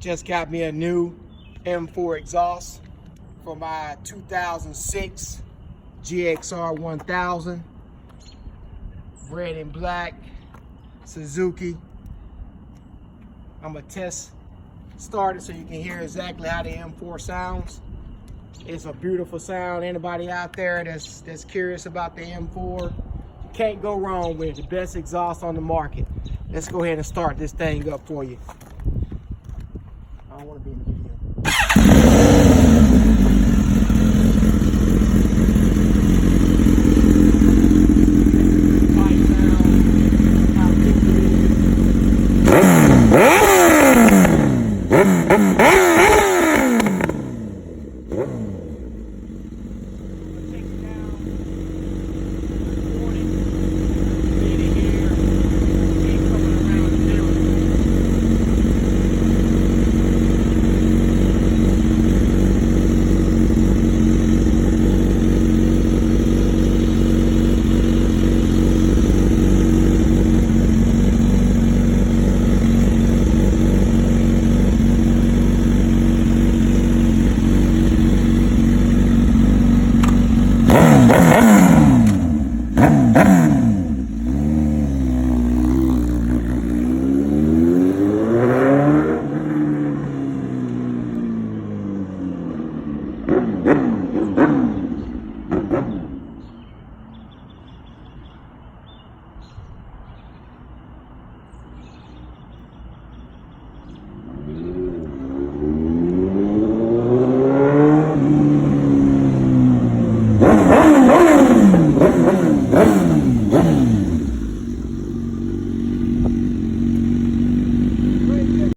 Just got me a new M4 exhaust for my 2006 GXR 1000. Red and black, Suzuki. I'm gonna test start it so you can hear exactly how the M4 sounds. It's a beautiful sound. Anybody out there that's curious about the M4, can't go wrong with it. The best exhaust on the market. Let's go ahead and start this thing up for you. I don't want to be in the video.